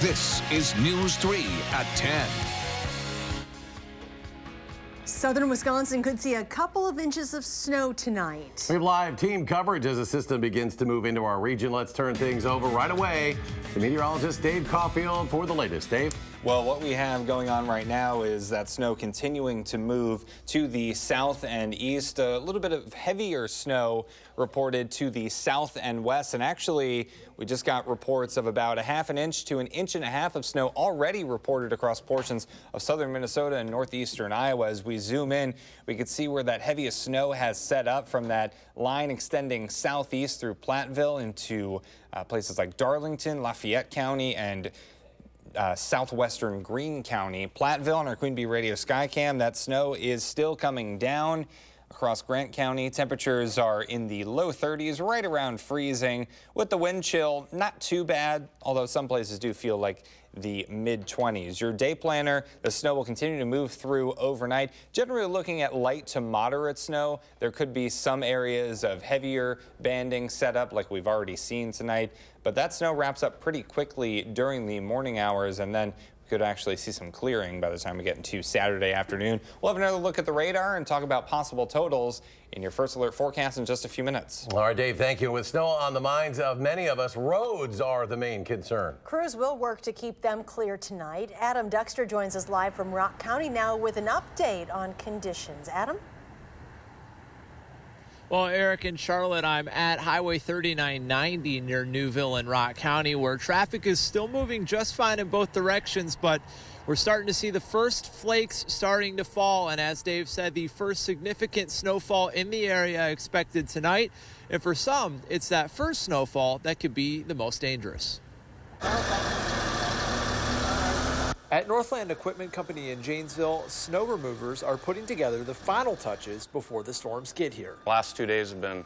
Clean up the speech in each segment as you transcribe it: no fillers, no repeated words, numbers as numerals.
This is News 3 at 10. Southern Wisconsin could see a couple of inches of snow tonight. We have live team coverage as the system begins to move into our region. Let's turn things over right away to meteorologist Dave Caulfield for the latest. Dave? Well, what we have going on right now is that snow continuing to move to the south and east. A little bit of heavier snow reported to the south and west. And actually, we just got reports of about 1/2 inch to 1.5 inches of snow already reported across portions of southern Minnesota and northeastern Iowa. As we zoom in, we can see where that heaviest snow has set up from that line extending southeast through Platteville into places like Darlington, Lafayette County, and southwestern Greene County. Platteville on our Queen Bee Radio Skycam, that snow is still coming down across Grant County. Temperatures are in the low 30s, right around freezing, with the wind chill not too bad, although some places do feel like the mid-20s. Your day planner, the snow will continue to move through overnight. Generally looking at light to moderate snow. There could be some areas of heavier banding set up like we've already seen tonight, but that snow wraps up pretty quickly during the morning hours, and then we could actually see some clearing by the time we get into Saturday afternoon. We'll have another look at the radar and talk about possible totals in your first alert forecast in just a few minutes. All right, Dave, thank you. With snow on the minds of many of us, roads are the main concern. Crews will work to keep them clear tonight. Adam Dexter joins us live from Rock County now with an update on conditions. Adam? Well, Eric and Charlotte, I'm at Highway 3990 near Newville in Rock County, where traffic is still moving just fine in both directions, but we're starting to see the first flakes starting to fall. And as Dave said, the first significant snowfall in the area expected tonight. And for some, it's that first snowfall that could be the most dangerous. At Northland Equipment Company in Janesville, snow removers are putting together the final touches before the storms get here. Last 2 days have been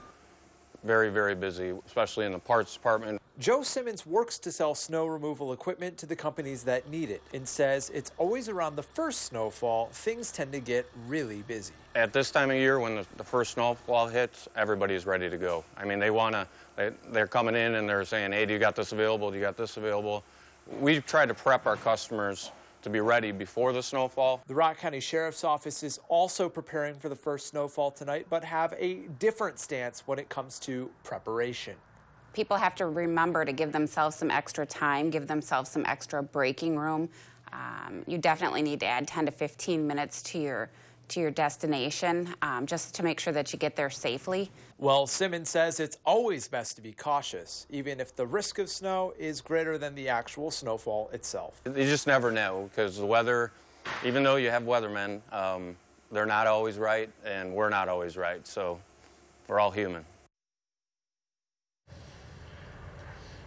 very, very busy, especially in the parts department. Joe Simmons works to sell snow removal equipment to the companies that need it and says it's always around the first snowfall things tend to get really busy. At this time of year, when the first snowfall hits, everybody's ready to go. I mean, they're coming in and they're saying, hey, do you got this available? Do you got this available? We try to prep our customers to be ready before the snowfall. The Rock County Sheriff's Office is also preparing for the first snowfall tonight, but have a different stance when it comes to preparation. People have to remember to give themselves some extra time, give themselves some extra braking room. You definitely need to add 10 to 15 minutes to your destination just to make sure that you get there safely. Well, Simmons says it's always best to be cautious, even if the risk of snow is greater than the actual snowfall itself. You just never know, because the weather, even though you have weathermen, they're not always right, and we're not always right, so we're all human.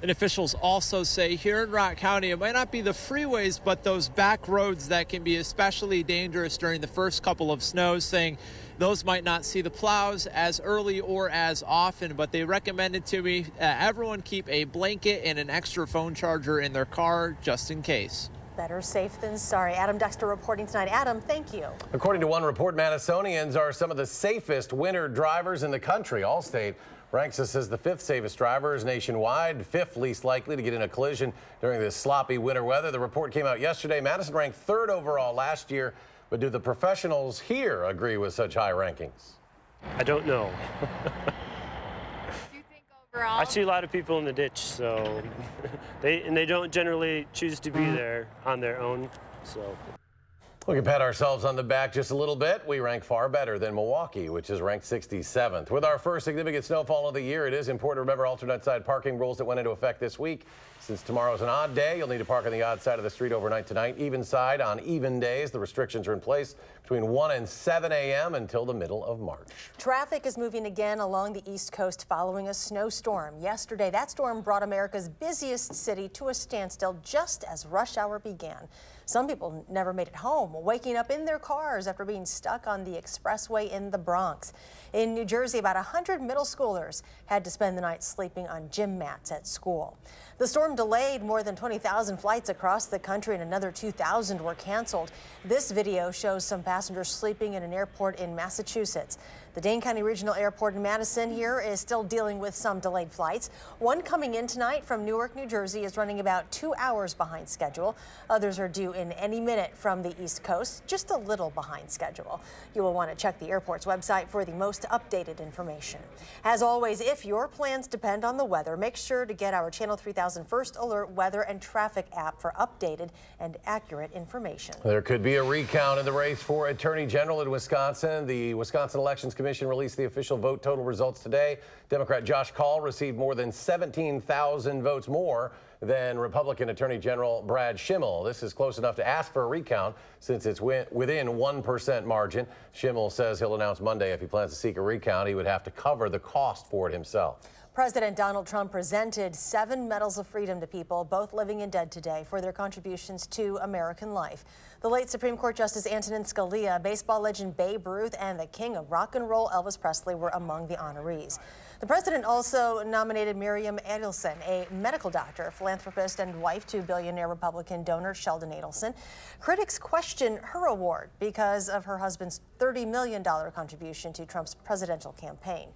And officials also say here in Rock County, it might not be the freeways, but those back roads that can be especially dangerous during the first couple of snows, saying those might not see the plows as early or as often, but they recommended to me everyone keep a blanket and an extra phone charger in their car just in case. Better safe than sorry. Adam Dexter reporting tonight. Adam, thank you. According to one report, Madisonians are some of the safest winter drivers in the country. Allstate ranks us as the 5th safest drivers nationwide, 5th least likely to get in a collision during this sloppy winter weather. The report came out yesterday. Madison ranked 3rd overall last year, but do the professionals here agree with such high rankings? I don't know. Do you think overall? I see a lot of people in the ditch, so they don't generally choose to be there on their own, so. We can pat ourselves on the back just a little bit. We rank far better than Milwaukee, which is ranked 67th. With our first significant snowfall of the year, it is important to remember alternate side parking rules that went into effect this week. Since tomorrow's an odd day, you'll need to park on the odd side of the street overnight tonight. Even side on even days. The restrictions are in place between 1 and 7 a.m. until the middle of March. Traffic is moving again along the East Coast following a snowstorm. Yesterday, that storm brought America's busiest city to a standstill just as rush hour began. Some people never made it home. home, waking up in their cars after being stuck on the expressway in the Bronx. In New Jersey, about 100 middle schoolers had to spend the night sleeping on gym mats at school. The storm delayed more than 20,000 flights across the country and another 2,000 were canceled. This video shows some passengers sleeping in an airport in Massachusetts. The Dane County Regional Airport in Madison here is still dealing with some delayed flights. One coming in tonight from Newark, New Jersey is running about 2 hours behind schedule. Others are due in any minute from the East Coast, just a little behind schedule. You will want to check the airport's website for the most updated information. As always, if your plans depend on the weather, make sure to get our Channel 3000 First Alert Weather and Traffic app for updated and accurate information. There could be a recount in the race for Attorney General in Wisconsin. The Wisconsin Elections Commission released the official vote total results today. Democrat Josh Kaul received more than 17,000 votes more than Republican Attorney General Brad Schimmel. This is close enough to ask for a recount since it's within 1% margin. Schimmel says he'll announce Monday if he plans to seek a recount. He would have to cover the cost for it himself. President Donald Trump presented 7 medals of freedom to people, both living and dead today, for their contributions to American life. The late Supreme Court Justice Antonin Scalia, baseball legend Babe Ruth, and the king of rock and roll Elvis Presley were among the honorees. The president also nominated Miriam Adelson, a medical doctor, philanthropist, and wife to billionaire Republican donor Sheldon Adelson. Critics question her award because of her husband's $30 million contribution to Trump's presidential campaign.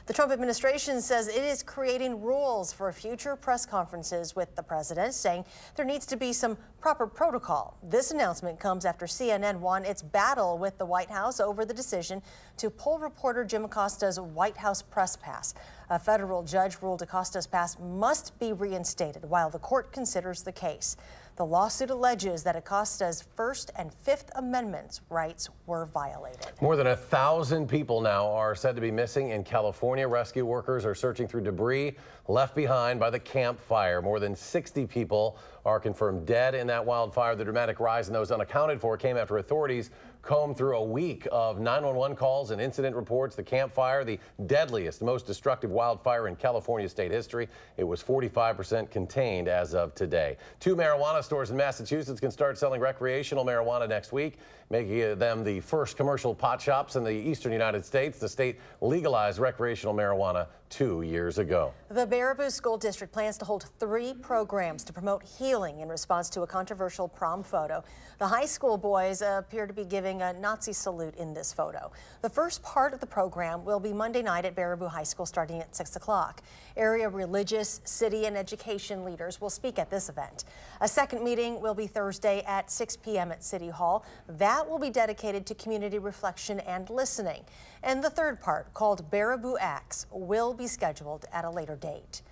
The Trump administration says it is creating rules for future press conferences with the president, saying there needs to be some proper protocol. This announcement comes after CNN won its battle with the White House over the decision to pull reporter Jim Acosta's White House press pass. A federal judge ruled Acosta's pass must be reinstated while the court considers the case. The lawsuit alleges that Acosta's First and Fifth Amendments rights were violated. More than 1,000 people now are said to be missing in California. Rescue workers are searching through debris left behind by the Camp Fire. More than 60 people are confirmed dead in that wildfire. The dramatic rise in those unaccounted for came after authorities combed through a week of 911 calls and incident reports. The Camp Fire, the deadliest, most destructive wildfire in California state history. It was 45% contained as of today. 2 marijuana stores in Massachusetts can start selling recreational marijuana next week, making them the first commercial pot shops in the eastern United States. The state legalized recreational marijuana 2 years ago. The Baraboo School District plans to hold 3 programs to promote healing in response to a controversial prom photo. The high school boys appear to be giving a Nazi salute in this photo. The first part of the program will be Monday night at Baraboo High School starting at 6 o'clock. Area religious, city, and education leaders will speak at this event. A second meeting will be Thursday at 6 p.m. at City Hall. That will be dedicated to community reflection and listening. And the third part, called Baraboo Acts, will be scheduled at a later date.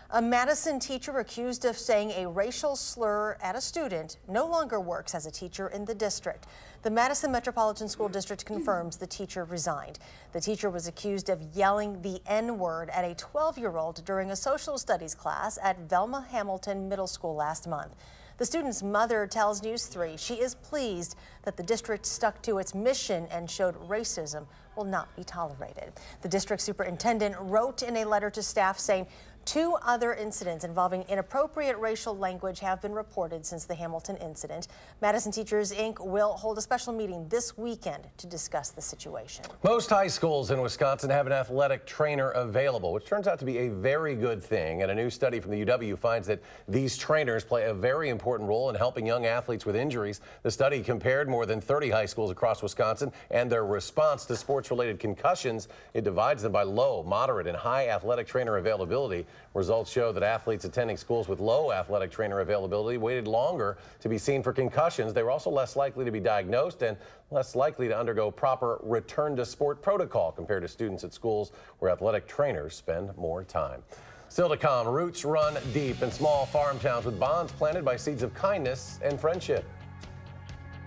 A Madison teacher accused of saying a racial slur at a student no longer works as a teacher in the district. The Madison Metropolitan School District confirms the teacher resigned. The teacher was accused of yelling the N-word at a 12-year-old during a social studies class at Velma Hamilton Middle School last month. The student's mother tells News 3 she is pleased that the district stuck to its mission and showed racism will not be tolerated. The district superintendent wrote in a letter to staff saying 2 other incidents involving inappropriate racial language have been reported since the Hamilton incident. Madison Teachers, Inc. will hold a special meeting this weekend to discuss the situation. Most high schools in Wisconsin have an athletic trainer available, which turns out to be a very good thing. And a new study from the UW finds that these trainers play a very important role in helping young athletes with injuries. The study compared more than 30 high schools across Wisconsin and their response to sports-related concussions. It divides them by low, moderate, and high athletic trainer availability. Results show that athletes attending schools with low athletic trainer availability waited longer to be seen for concussions. They were also less likely to be diagnosed and less likely to undergo proper return to sport protocol compared to students at schools where athletic trainers spend more time. Still to come, roots run deep in small farm towns with bonds planted by seeds of kindness and friendship.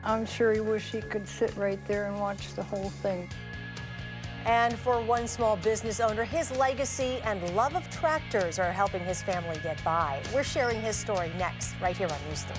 I'm sure he wished he could sit right there and watch the whole thing. And for one small business owner, his legacy and love of tractors are helping his family get by. We're sharing his story next, right here on News 3.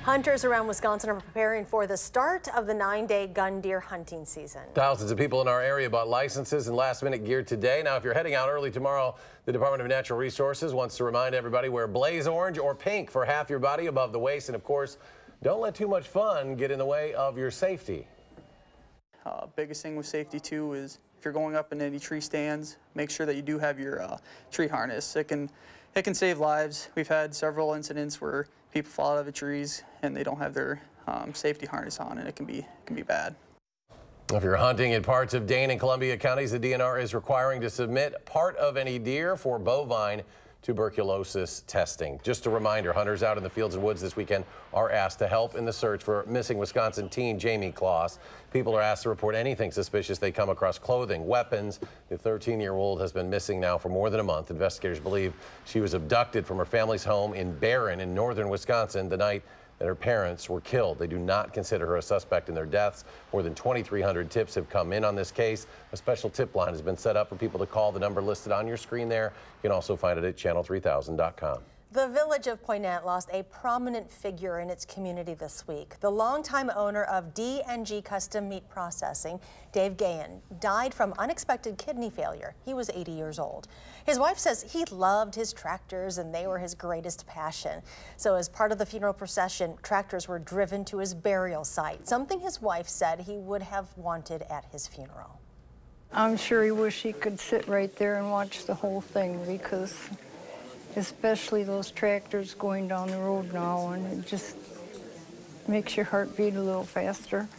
Hunters around Wisconsin are preparing for the start of the 9-day gun deer hunting season. Thousands of people in our area bought licenses and last-minute gear today. Now, if you're heading out early tomorrow, the Department of Natural Resources wants to remind everybody wear blaze orange or pink for half your body above the waist. And, of course, don't let too much fun get in the way of your safety. Biggest thing with safety, too, is if you're going up in any tree stands, make sure that you do have your tree harness. It can save lives. We've had several incidents where people fall out of the trees and they don't have their safety harness on, and it can be bad. If you're hunting in parts of Dane and Columbia counties, the DNR is requiring to submit part of any deer for bovine tuberculosis testing. Just a reminder, hunters out in the fields and woods this weekend are asked to help in the search for missing Wisconsin teen Jamie Kloss. People are asked to report anything suspicious they come across: clothing, weapons. The 13-year-old has been missing now for more than a month. Investigators believe she was abducted from her family's home in Barron in northern Wisconsin the night that her parents were killed. They do not consider her a suspect in their deaths. More than 2,300 tips have come in on this case. A special tip line has been set up for people to call the number listed on your screen there. You can also find it at channel3000.com. The village of Poynette lost a prominent figure in its community this week. The longtime owner of D&G Custom Meat Processing, Dave Gann, died from unexpected kidney failure. He was 80 years old. His wife says he loved his tractors and they were his greatest passion. So as part of the funeral procession, tractors were driven to his burial site, something his wife said he would have wanted at his funeral. I'm sure he wished he could sit right there and watch the whole thing, because especially those tractors going down the road now, and it just makes your heart beat a little faster.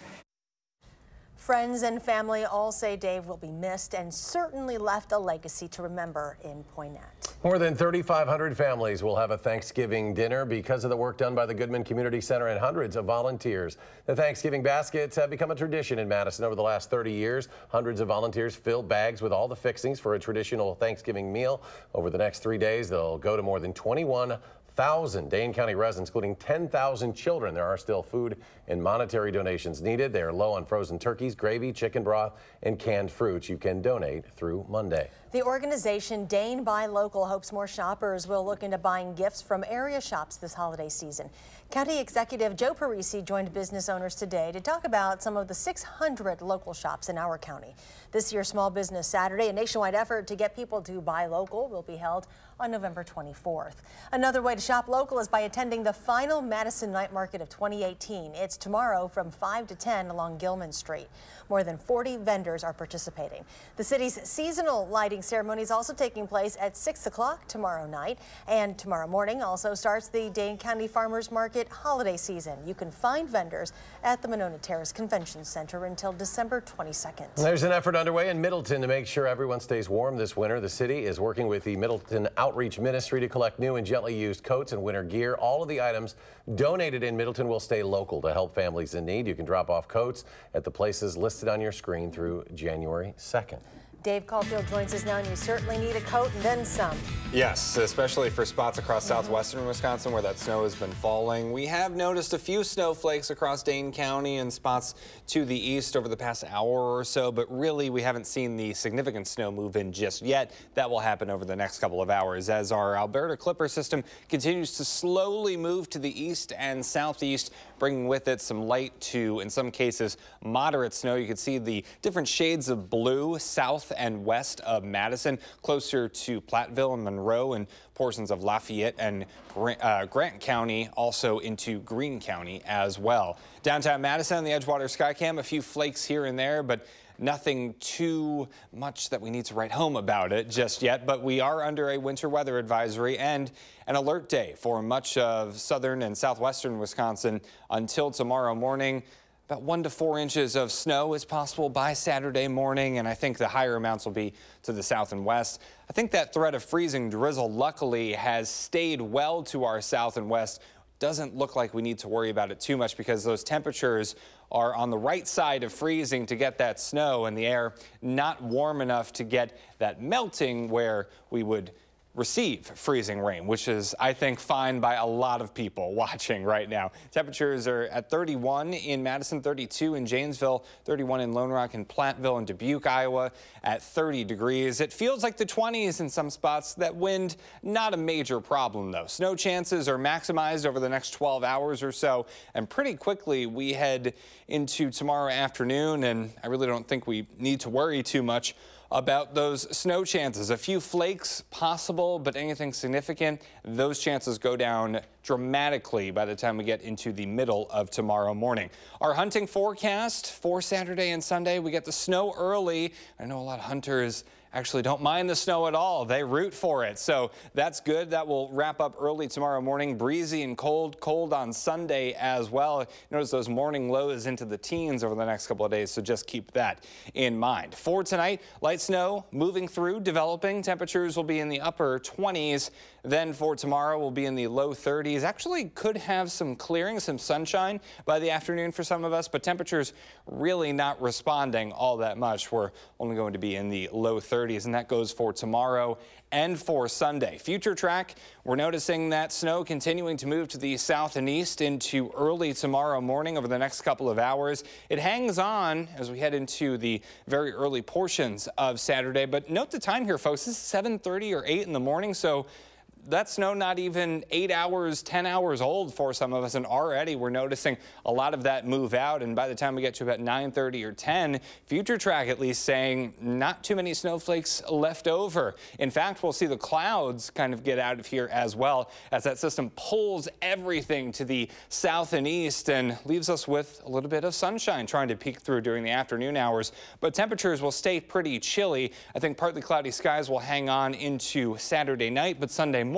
Friends and family all say Dave will be missed and certainly left a legacy to remember in Poynette. More than 3,500 families will have a Thanksgiving dinner because of the work done by the Goodman Community Center and hundreds of volunteers. The Thanksgiving baskets have become a tradition in Madison over the last 30 years. Hundreds of volunteers fill bags with all the fixings for a traditional Thanksgiving meal. Over the next 3 days, they'll go to more than 21,000 Dane County residents, including 10,000 children. There are still food and monetary donations needed. They are low on frozen turkeys, gravy, chicken broth, and canned fruits. You can donate through Monday. The organization Dane Buy Local hopes more shoppers will look into buying gifts from area shops this holiday season. County Executive Joe Parisi joined business owners today to talk about some of the 600 local shops in our county. This year's Small Business Saturday, a nationwide effort to get people to buy local, will be held on November 24th. Another way to shop local is by attending the final Madison Night Market of 2018. It's tomorrow from 5 to 10 along Gilman Street. More than 40 vendors are participating. The city's seasonal lighting ceremony is also taking place at 6 o'clock tomorrow night. And tomorrow morning also starts the Dane County Farmers Market holiday season. You can find vendors at the Monona Terrace Convention Center until December 22nd. There's an effort underway in Middleton to make sure everyone stays warm this winter. The city is working with the Middleton Outreach Ministry to collect new and gently used coats and winter gear. All of the items donated in Middleton will stay local to help families in need. You can drop off coats at the places listed on your screen through January 2nd. Dave Caulfield joins us now, and you certainly need a coat and then some. Yes, especially for spots across southwestern Wisconsin where that snow has been falling. We have noticed a few snowflakes across Dane County and spots to the east over the past hour or so, but really we haven't seen the significant snow move in just yet. That will happen over the next couple of hours as our Alberta Clipper system continues to slowly move to the east and southeast, bringing with it some light to, in some cases, moderate snow. You can see the different shades of blue south and west of Madison, closer to Platteville and Monroe, and portions of Lafayette and Grant County, also into Greene County as well. Downtown Madison on the Edgewater Skycam, a few flakes here and there, but nothing too much that we need to write home about it just yet. But we are under a winter weather advisory and an alert day for much of southern and southwestern Wisconsin until tomorrow morning. About 1 to 4 inches of snow is possible by Saturday morning, and I think the higher amounts will be to the south and west. I think that threat of freezing drizzle luckily has stayed well to our south and west. Doesn't look like we need to worry about it too much because those temperatures are on the right side of freezing to get that snow, and the air not warm enough to get that melting where we would receive freezing rain, which is, I think, fine by a lot of people watching right now. Temperatures are at 31 in Madison, 32 in Janesville, 31 in Lone Rock and Platteville, and Dubuque, Iowa at 30 degrees. It feels like the 20s in some spots. That wind, not a major problem, though. Snow chances are maximized over the next 12 hours or so, and pretty quickly we head into tomorrow afternoon, and I really don't think we need to worry too much about those snow chances. A few flakes possible, but anything significant, those chances go down dramatically by the time we get into the middle of tomorrow morning. Our hunting forecast for Saturday and Sunday, we get the snow early. I know a lot of hunters actually don't mind the snow at all. They root for it. So that's good. That will wrap up early tomorrow morning. Breezy and cold on Sunday as well. Notice those morning lows into the teens over the next couple of days. So just keep that in mind. For tonight, light snow moving through, developing. Temperatures will be in the upper 20s. Then for tomorrow, we'll be in the low 30s. Actually could have some clearing, some sunshine by the afternoon for some of us, but temperatures really not responding all that much. We're only going to be in the low 30s, and that goes for tomorrow and for Sunday. Future track, we're noticing that snow continuing to move to the south and east into early tomorrow morning over the next couple of hours. It hangs on as we head into the very early portions of Saturday, but note the time here, folks. This is 7:30 or 8 in the morning, so that snow not even 8 hours, 10 hours old for some of us, and already we're noticing a lot of that move out. And by the time we get to about 9:30 or 10, future track at least saying not too many snowflakes left over. In fact, we'll see the clouds kind of get out of here as well as that system pulls everything to the south and east and leaves us with a little bit of sunshine trying to peek through during the afternoon hours. But temperatures will stay pretty chilly. I think partly cloudy skies will hang on into Saturday night, but Sunday morning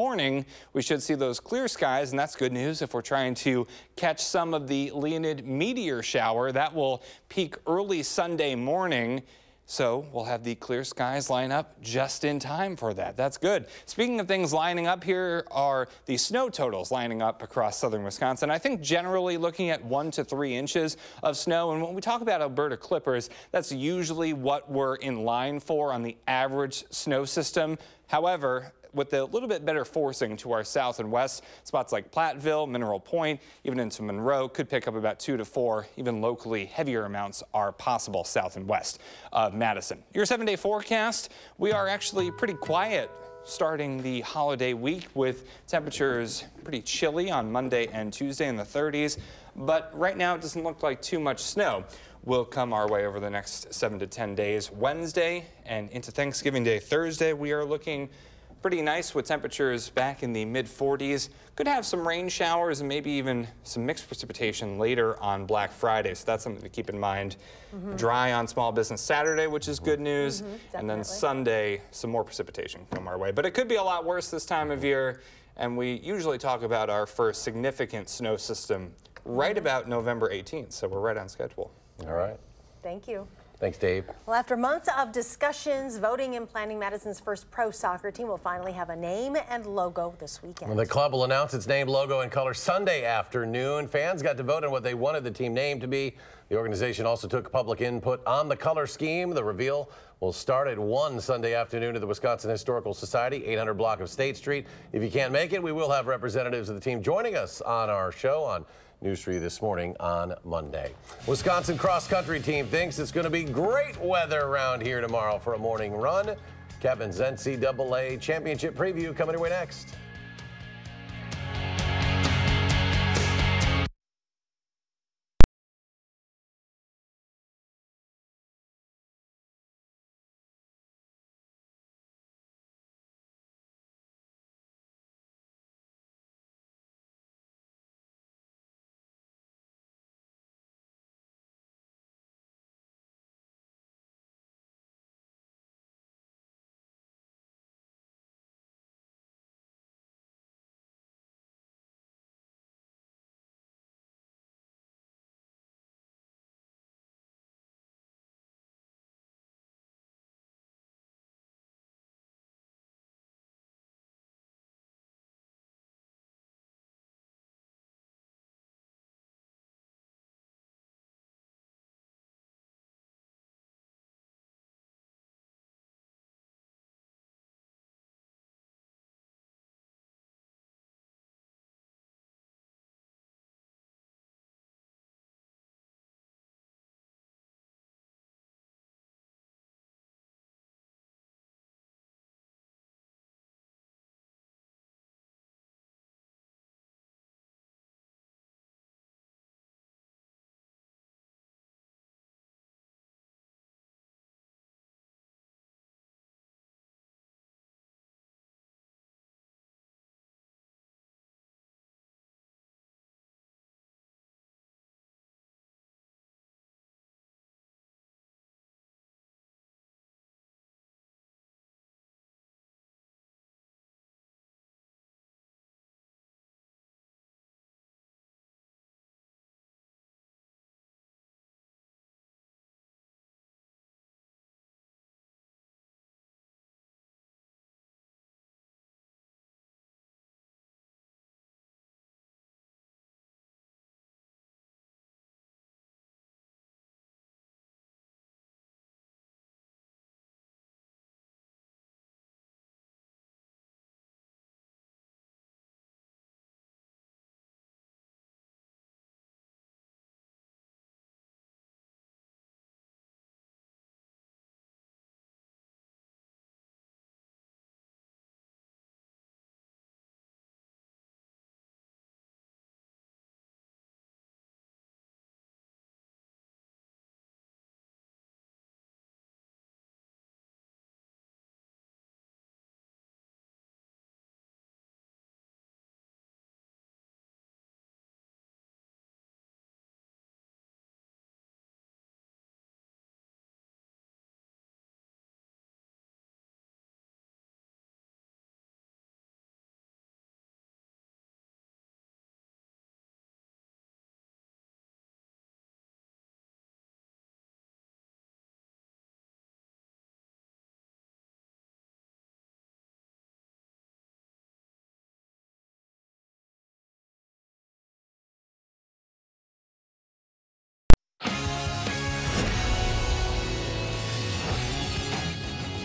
we should see those clear skies, and that's good news if we're trying to catch some of the Leonid meteor shower. That will peak early Sunday morning, so we'll have the clear skies line up just in time for that. That's good. Speaking of things lining up, here are the snow totals lining up across southern Wisconsin. I think generally looking at 1 to 3 inches of snow, and when we talk about Alberta Clippers, that's usually what we're in line for on the average snow system. However, with a little bit better forcing to our south and west, spots like Platteville, Mineral Point, even into Monroe could pick up about 2 to 4. Even locally, heavier amounts are possible south and west of Madison. Your 7-day forecast, we are actually pretty quiet starting the holiday week with temperatures pretty chilly on Monday and Tuesday in the 30s. But right now it doesn't look like too much snow will come our way over the next 7 to 10 days. Wednesday and into Thanksgiving Day Thursday, we are looking pretty nice with temperatures back in the mid-40s. Could have some rain showers and maybe even some mixed precipitation later on Black Friday, so that's something to keep in mind. Dry on Small Business Saturday, which is good news, and then Sunday, some more precipitation come our way. But it could be a lot worse this time of year, and we usually talk about our first significant snow system right about November 18th, so we're right on schedule. All right. Thank you. Thanks, Dave. Well, after months of discussions, voting, and planning, Madison's first pro soccer team will finally have a name and logo this weekend. Well, the club will announce its name, logo, and color Sunday afternoon. Fans got to vote on what they wanted the team name to be. The organization also took public input on the color scheme. The reveal will start at 1 Sunday afternoon at the Wisconsin Historical Society, 800 block of State Street. If you can't make it, we will have representatives of the team joining us on our show on News 3 this morning on Monday. Wisconsin cross-country team thinks it's going to be great weather around here tomorrow for a morning run. Kevin's NCAA Championship preview coming your way next.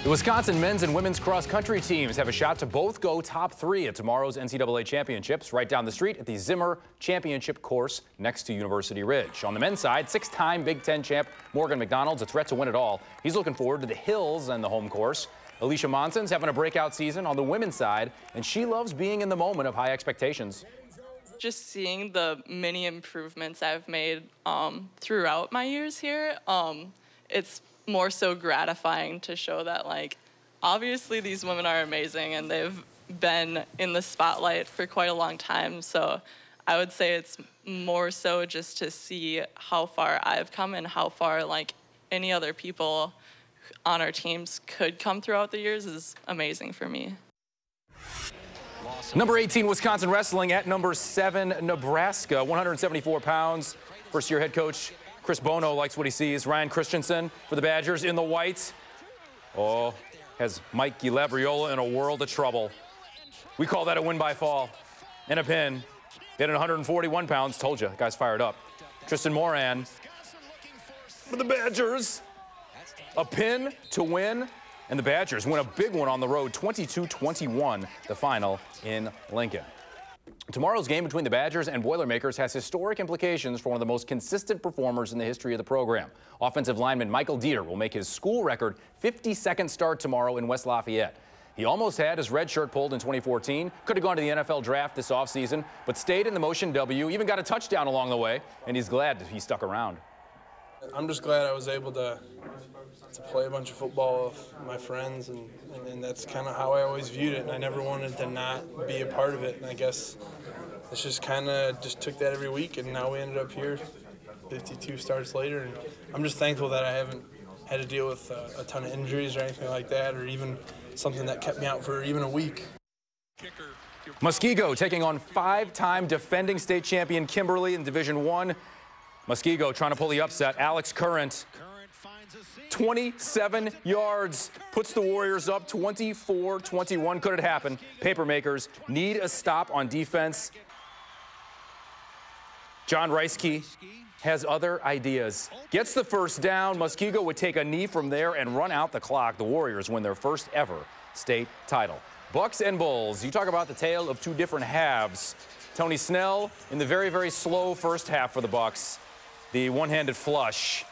The Wisconsin men's and women's cross-country teams have a shot to both go top 3 at tomorrow's NCAA Championships right down the street at the Zimmer Championship course next to University Ridge. On the men's side, 6-time Big Ten champ Morgan McDonald's a threat to win it all. He's looking forward to the hills and the home course. Alicia Monson's having a breakout season on the women's side, and she loves being in the moment of high expectations. Just seeing the many improvements I've made throughout my years here, it's more so gratifying to show that, like, obviously these women are amazing and they've been in the spotlight for quite a long time. So I would say it's more so just to see how far I've come and how far, like, any other people on our teams could come throughout the years is amazing for me. Number 18 Wisconsin wrestling at number 7 Nebraska, 174 pounds. First-year head coach Chris Bono likes what he sees. Ryan Christensen for the Badgers in the white. Oh, has Mike Labriola in a world of trouble. We call that a win by fall and a pin. At 141 pounds, told you, guy's fired up. Tristan Moran for the Badgers. A pin to win, and the Badgers win a big one on the road, 22-21, the final in Lincoln. Tomorrow's game between the Badgers and Boilermakers has historic implications for one of the most consistent performers in the history of the program. Offensive lineman Michael Dieter will make his school record 52nd start tomorrow in West Lafayette. He almost had his red shirt pulled in 2014, could have gone to the NFL draft this offseason, but stayed in the Motion W, even got a touchdown along the way, and he's glad that he stuck around. I'm just glad I was able to play a bunch of football with my friends, and that's kind of how I always viewed it, and I never wanted to not be a part of it, and I guess it's just kind of just took that every week, and now we ended up here 52 starts later, and I'm just thankful that I haven't had to deal with a ton of injuries or anything like that, or even something that kept me out for even a week. Muskego taking on 5-time defending state champion Kimberly in Division I. Muskego trying to pull the upset. Alex Current, 27 yards, puts the Warriors up 24-21. Could it happen? Papermakers need a stop on defense. John Reiske has other ideas. Gets the first down. Muskego would take a knee from there and run out the clock. The Warriors win their first ever state title. Bucks and Bulls. You talk about the tale of two different halves. Tony Snell in the very, very slow first half for the Bucks. The one-handed flush.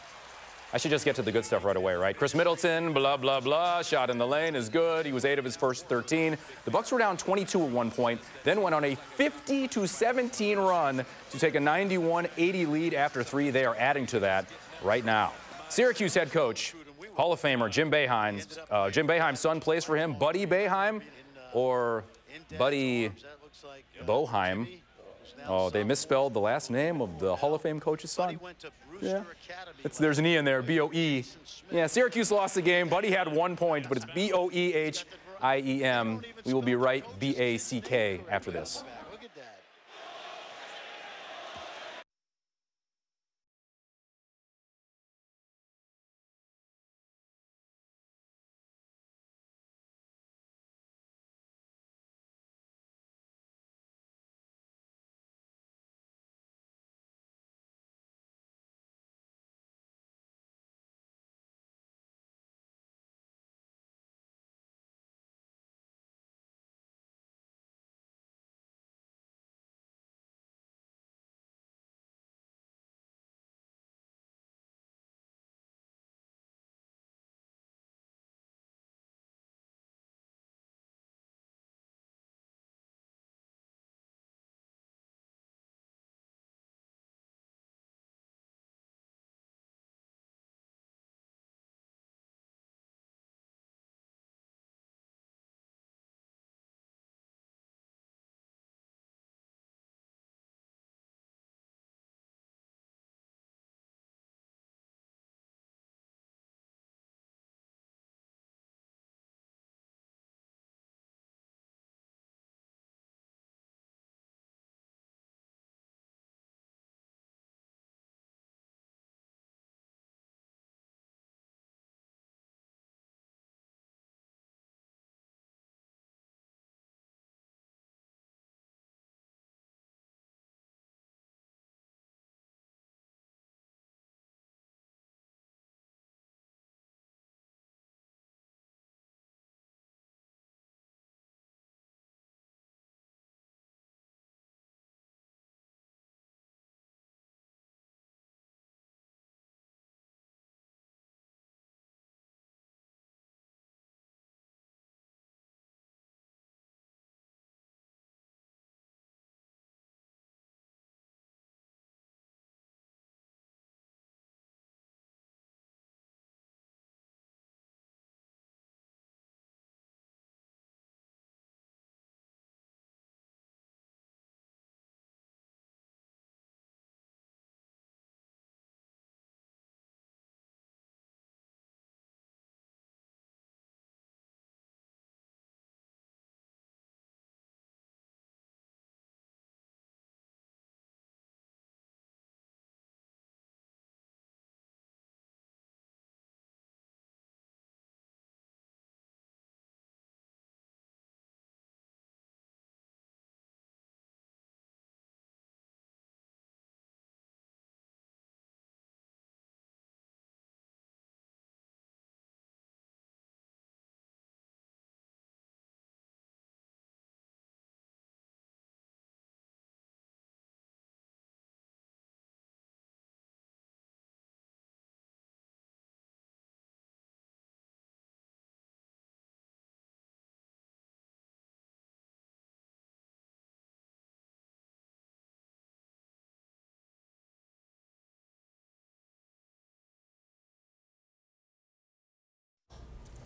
I should just get to the good stuff right away, right? Chris Middleton, blah, blah, blah. Shot in the lane is good. He was 8 of his first 13. The Bucks were down 22 at one point, then went on a 50-17 run to take a 91-80 lead after 3. They are adding to that right now. Syracuse head coach, Hall of Famer Jim Boeheim. Jim Boeheim's son plays for him. Buddy Boeheim or Buddy Boeheim. Oh, they misspelled the last name of the Hall of Fame coach's son. Yeah, there's an E in there, B-O-E. Yeah, Syracuse lost the game. Buddy had 1 point, but it's B-O-E-H-I-E-M. We will be right, B-A-C-K after this.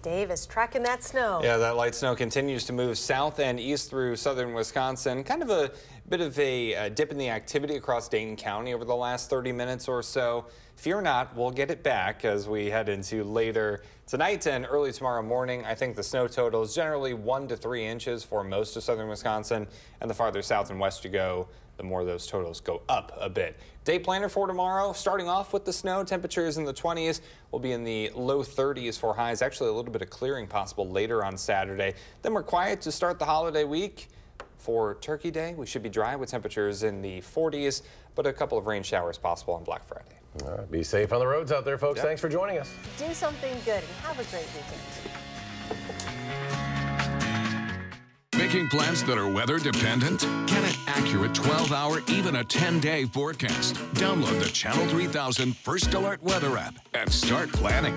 Davis tracking that snow. Yeah, that light snow continues to move south and east through southern Wisconsin. Kind of a bit of a dip in the activity across Dane County over the last 30 minutes or so. Fear not, we'll get it back as we head into later tonight and early tomorrow morning. I think the snow total is generally 1 to 3 inches for most of southern Wisconsin, and the farther south and west you go, the more those totals go up a bit. Day planner for tomorrow, starting off with the snow, temperatures in the 20s. We'll be in the low 30s for highs. Actually, a little bit of clearing possible later on Saturday. Then we're quiet to start the holiday week. For Turkey Day, we should be dry with temperatures in the 40s, but a couple of rain showers possible on Black Friday. All right, be safe on the roads out there, folks. Yep. Thanks for joining us. Do something good and have a great weekend. Making plans that are weather dependent? Get an accurate 12-hour, even a 10-day forecast. Download the Channel 3000 First Alert Weather app and start planning.